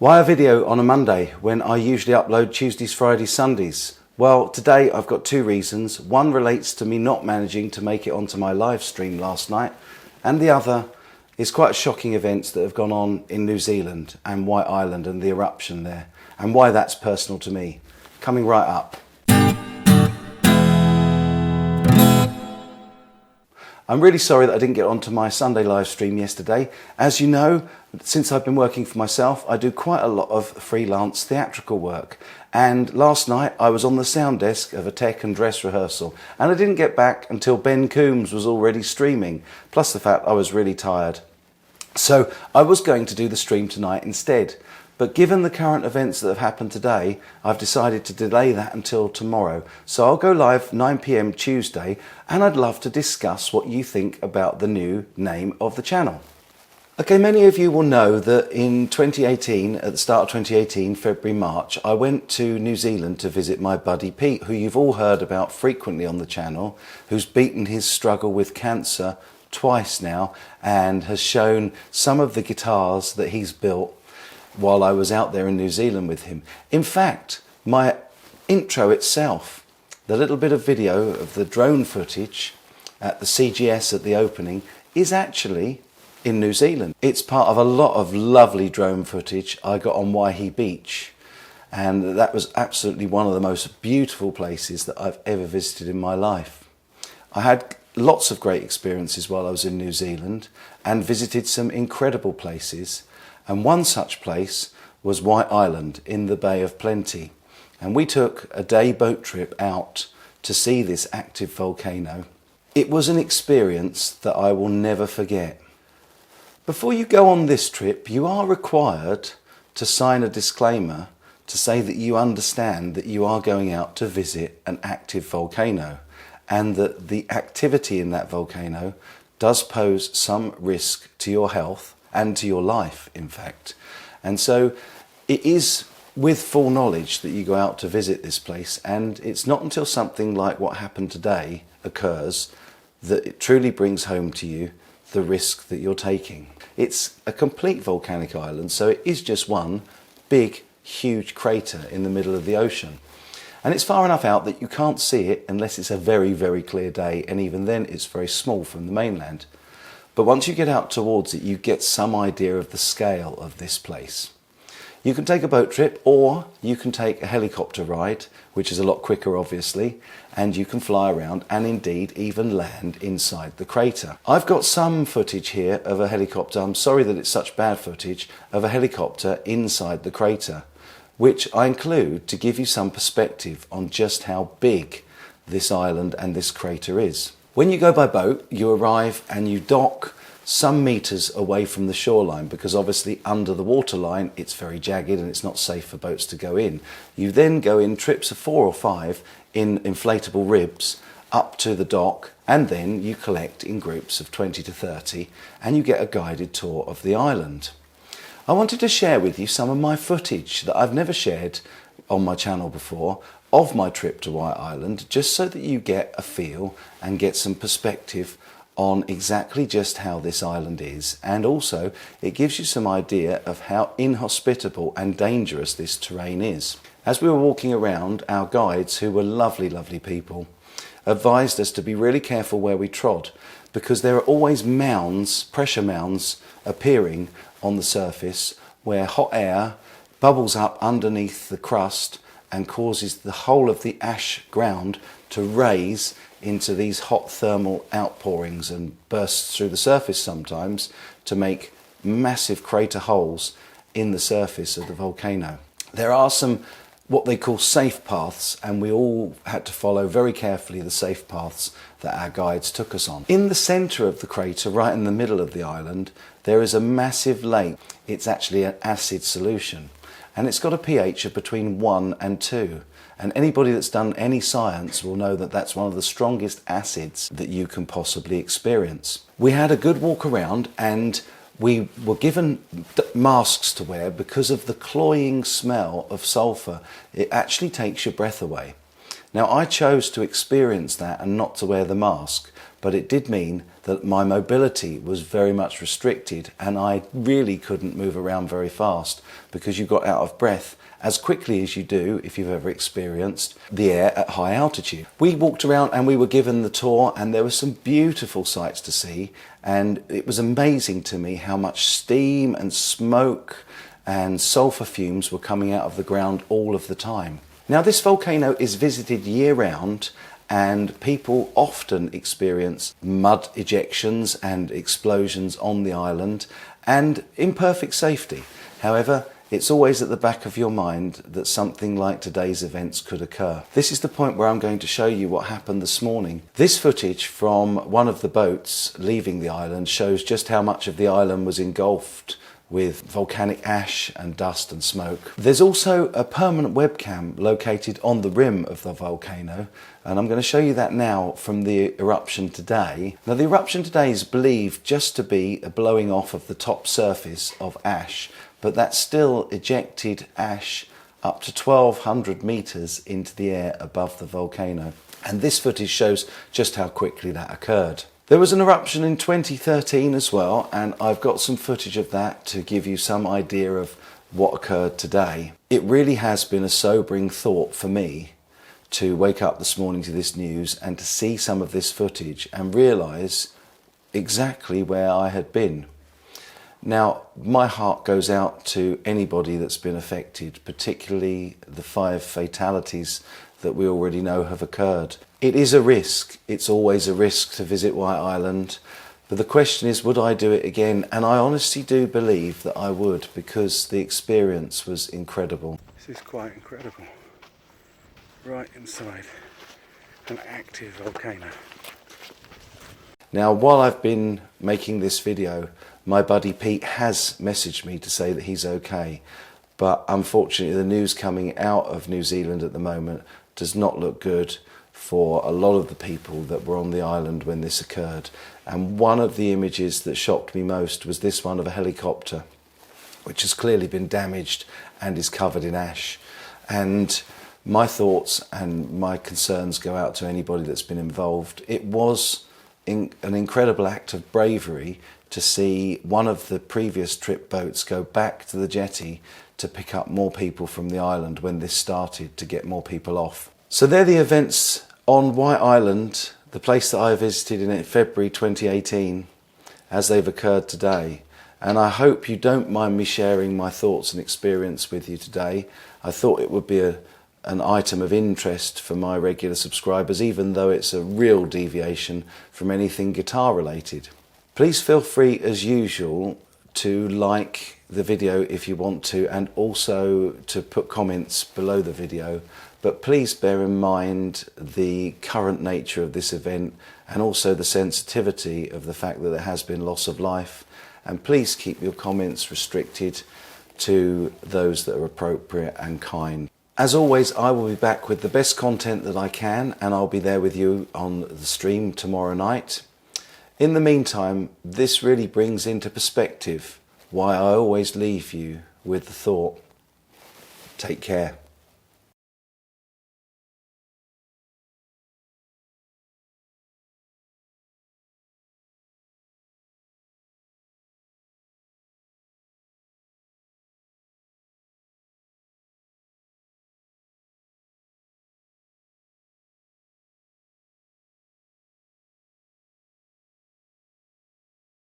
Why a video on a Monday when I usually upload Tuesdays, Fridays, Sundays? Well, today I've got two reasons. One relates to me not managing to make it onto my live stream last night, and the other is quite shocking events that have gone on in New Zealand and White Island and the eruption there, and why that's personal to me. Coming right up. I'm really sorry that I didn't get onto my Sunday live stream yesterday. As you know, since I've been working for myself, I do quite a lot of freelance theatrical work. And last night I was on the sound desk of a tech and dress rehearsal, and I didn't get back until Ben Coombs was already streaming, plus the fact I was really tired. So I was going to do the stream tonight instead. But given the current events that have happened today, I've decided to delay that until tomorrow. So I'll go live 9 PM Tuesday, and I'd love to discuss what you think about the new name of the channel. Okay, many of you will know that in 2018, at the start of 2018, February, March, I went to New Zealand to visit my buddy Pete, who you've all heard about frequently on the channel, who's beaten his struggle with cancer twice now, and has shown some of the guitars that he's built while I was out there in New Zealand with him. In fact, my intro itself, the little bit of video of the drone footage at the CGS at the opening, is actually in New Zealand. It's part of a lot of lovely drone footage I got on Waihi Beach, and that was absolutely one of the most beautiful places that I've ever visited in my life. I had lots of great experiences while I was in New Zealand and visited some incredible places. And one such place was White Island in the Bay of Plenty. And we took a day boat trip out to see this active volcano. It was an experience that I will never forget. Before you go on this trip, you are required to sign a disclaimer to say that you understand that you are going out to visit an active volcano, and that the activity in that volcano does pose some risk to your health and to your life, in fact. And so it is with full knowledge that you go out to visit this place, and it's not until something like what happened today occurs that it truly brings home to you the risk that you're taking. It's a complete volcanic island, so it is just one big, huge crater in the middle of the ocean. And it's far enough out that you can't see it unless it's a very, very clear day, and even then it's very small from the mainland. But once you get out towards it, you get some idea of the scale of this place. You can take a boat trip, or you can take a helicopter ride, which is a lot quicker obviously, and you can fly around and indeed even land inside the crater. I've got some footage here of a helicopter, I'm sorry that it's such bad footage, of a helicopter inside the crater, which I include to give you some perspective on just how big this island and this crater is. When you go by boat, you arrive and you dock some meters away from the shoreline, because obviously under the waterline it's very jagged and it's not safe for boats to go in. You then go in trips of 4 or 5 in inflatable ribs up to the dock, and then you collect in groups of 20 to 30 and you get a guided tour of the island. I wanted to share with you some of my footage that I've never shared on my channel before of my trip to White Island, just so that you get a feel and get some perspective on exactly just how this island is, and also it gives you some idea of how inhospitable and dangerous this terrain is. As we were walking around, our guides, who were lovely, lovely people, advised us to be really careful where we trod, because there are always mounds, pressure mounds, appearing on the surface where hot air bubbles up underneath the crust and causes the whole of the ash ground to raise into these hot thermal outpourings and bursts through the surface sometimes to make massive crater holes in the surface of the volcano. There are some what they call safe paths, and we all had to follow very carefully the safe paths that our guides took us on. In the centre of the crater, right in the middle of the island, there is a massive lake. It's actually an acid solution, and it's got a pH of between 1 and 2. And anybody that's done any science will know that that's one of the strongest acids that you can possibly experience. We had a good walk around, and we were given masks to wear because of the cloying smell of sulphur. It actually takes your breath away. Now, I chose to experience that and not to wear the mask, but it did mean that my mobility was very much restricted and I really couldn't move around very fast because you got out of breath as quickly as you do if you've ever experienced the air at high altitude. We walked around and we were given the tour, and there were some beautiful sights to see, and it was amazing to me how much steam and smoke and sulfur fumes were coming out of the ground all of the time. Now, this volcano is visited year round, and people often experience mud ejections and explosions on the island, and in perfect safety. However, it's always at the back of your mind that something like today's events could occur. This is the point where I'm going to show you what happened this morning. This footage from one of the boats leaving the island shows just how much of the island was engulfed with volcanic ash and dust and smoke. There's also a permanent webcam located on the rim of the volcano, and I'm going to show you that now from the eruption today. Now, the eruption today is believed just to be a blowing off of the top surface of ash, but that's still ejected ash up to 1,200 meters into the air above the volcano. And this footage shows just how quickly that occurred. There was an eruption in 2013 as well, and I've got some footage of that to give you some idea of what occurred today. It really has been a sobering thought for me to wake up this morning to this news and to see some of this footage and realise exactly where I had been. Now, my heart goes out to anybody that's been affected, particularly the 5 fatalities that we already know have occurred. It is a risk. It's always a risk to visit White Island. But the question is, would I do it again? And I honestly do believe that I would, because the experience was incredible. This is quite incredible. Right inside an active volcano. Now, while I've been making this video, my buddy Pete has messaged me to say that he's okay. But unfortunately, the news coming out of New Zealand at the moment does not look good for a lot of the people that were on the island when this occurred. And one of the images that shocked me most was this one of a helicopter, which has clearly been damaged and is covered in ash. And my thoughts and my concerns go out to anybody that's been involved. It was an incredible act of bravery to see one of the previous trip boats go back to the jetty to pick up more people from the island when this started, to get more people off. So they're the events on White Island, the place that I visited in February 2018, as they've occurred today. And I hope you don't mind me sharing my thoughts and experience with you today. I thought it would be an item of interest for my regular subscribers, even though it's a real deviation from anything guitar related. Please feel free, as usual, to like the video if you want to, and also to put comments below the video. But please bear in mind the current nature of this event, and also the sensitivity of the fact that there has been loss of life. And please keep your comments restricted to those that are appropriate and kind. As always, I will be back with the best content that I can, and I'll be there with you on the stream tomorrow night. In the meantime, this really brings into perspective why I always leave you with the thought, take care.